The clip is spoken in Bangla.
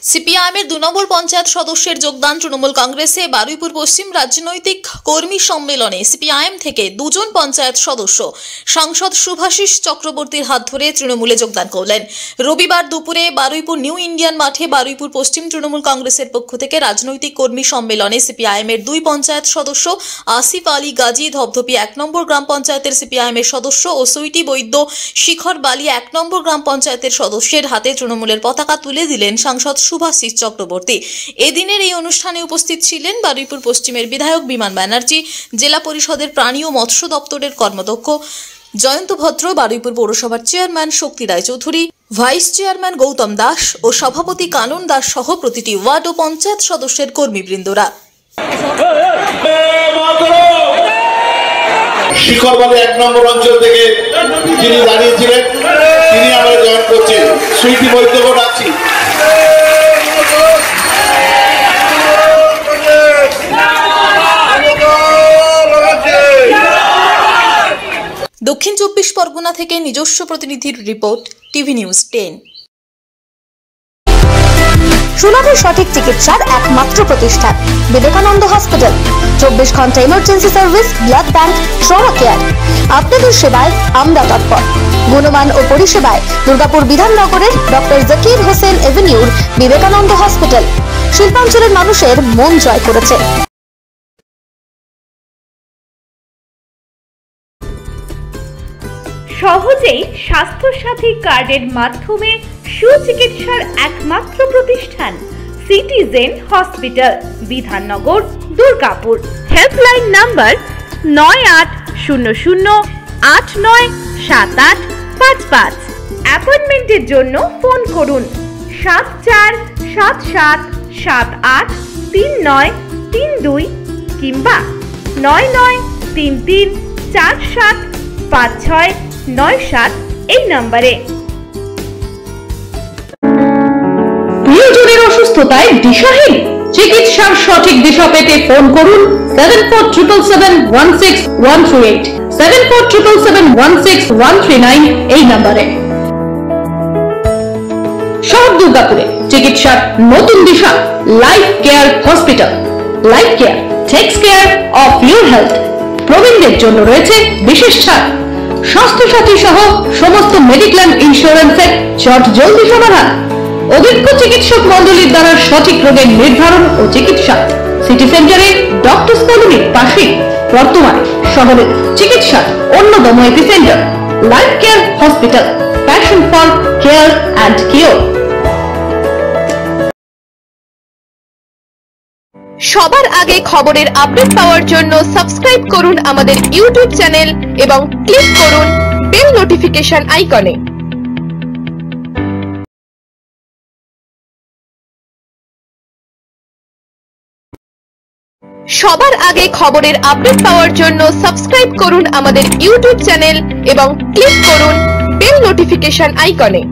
সিপিআইএমের ২ নম্বর পঞ্চায়েত সদস্যের যোগদান তৃণমূল কংগ্রেসে বারুইপুর পশ্চিম রাজনৈতিক কর্মী সম্মেলনে সিপিআইএম থেকে ২ জন পঞ্চায়েত সদস্য সাংসদ শুভাশিস চক্রবর্তীর হাত ধরে তৃণমূলে যোগদান করলেন। রবিবার দুপুরে বারুইপুর নিউ ইন্ডিয়ান মাঠে বারুইপুর পশ্চিম তৃণমূল কংগ্রেসের পক্ষ থেকে রাজনৈতিক কর্মী সম্মেলনে সিপিআইএমের ২ পঞ্চায়েত সদস্য আসিফ আলী গাজী ধবধপি ১ নম্বর গ্রাম পঞ্চায়েতের সিপিআইএমের সদস্য ও সুইটি বৈদ্য শিখর বালি ১ নম্বর গ্রাম পঞ্চায়েতের সদস্যের হাতে তৃণমূলের পতাকা তুলে দিলেন সাংসদ শুভাশিস চক্রবর্তী। এদিনের এই অনুষ্ঠানে উপস্থিত ছিলেন বারুইপুর পশ্চিমের বিধায়ক বিমান ব্যানার্জি, জেলা পরিষদের প্রাণী ও মৎস্য দপ্তরের কর্মদক্ষ জয়ন্ত ভদ্র, বারুইপুর পৌরসভার চেয়ারম্যান শক্তি রায়চৌধুরী, ভাইস চেয়ারম্যান গৌতম দাস ও সভাপতি কানন দাস সহ প্রতিটি ওয়ার্ড ও পঞ্চায়েত সদস্যের কর্মীবৃন্দরা। শিখরবালি ১ নম্বর অঞ্চল থেকে যিনি দাঁড়িয়েছিলেন তিনি আমরা জয়েন করছেন। সুইটি বৈদ্যকে ডাকছি। দক্ষিণ ২৪ পরগনা থেকে নিজস্ব প্রতিনিধির রিপোর্ট, টিভি নিউজ 10। সুলভ সঠিক চিকিৎসার একমাত্র প্রতিষ্ঠান বিবেকানন্দ হসপিটাল। ২৪ ঘন্টা emergency service, blood bank, trauma care. আপনাদের সেবায় আমরা তৎপর। গুণমান ও পরিষেবায় দুর্গাপুর বিধাননগরের ডক্টর জাকির হোসেন এভিনিউর বিবেকানন্দ হসপিটাল শিল্পাঞ্চলের মানুষের মন জয় করেছে। সহজেই স্বাস্থ্যসাথী কার্ডের মাধ্যমে সুচিকিৎসার একমাত্র প্রতিষ্ঠান citizen hospital, Bidhannagar, Durgapur. Helpline number 9800897855। অ্যাপয়েন্টমেন্টের জন্য ফোন করুন 7477783932 কিংবা 9933475697 এই নম্বরে। প্রিয়জনের অসুস্থতায় দিশাহীন, চিকিৎসার সঠিক দিশা পেতে ফোন করুন 7477716138, 7477716139 এই নম্বরে। শহর দুর্গাপুরে চিকিৎসার নতুন দিশা life care hospital. Life care takes care of your health. প্রবীণদের জন্য রয়েছে বিশেষ ছাড়। স্বাস্থ্যসাথী সহ সমস্ত মেডিক্লেম ইন্স্যুরেন্সের চটজলদি সমাধান। অভিজ্ঞ চিকিৎসক মন্ডলীর দ্বারা সঠিক রোগের নির্ধারণ ও চিকিৎসা। সিটি সেন্টারে ডক্টরস কলোনির পাশে বর্তমানে শহরের চিকিৎসার অন্যতম epicentre life care hospital, passion for care and cure. সবার আগে খবরের আপডেট পাওয়ার জন্য সাবস্ক্রাইব করুন আমাদের ইউটিউব চ্যানেল এবং ক্লিক করুন বেল নোটিফিকেশন আইকনে। সবার আগে খবরের আপডেট পাওয়ার জন্য সাবস্ক্রাইব করুন আমাদের ইউটিউব চ্যানেল এবং ক্লিক করুন বেল নোটিফিকেশন আইকনে।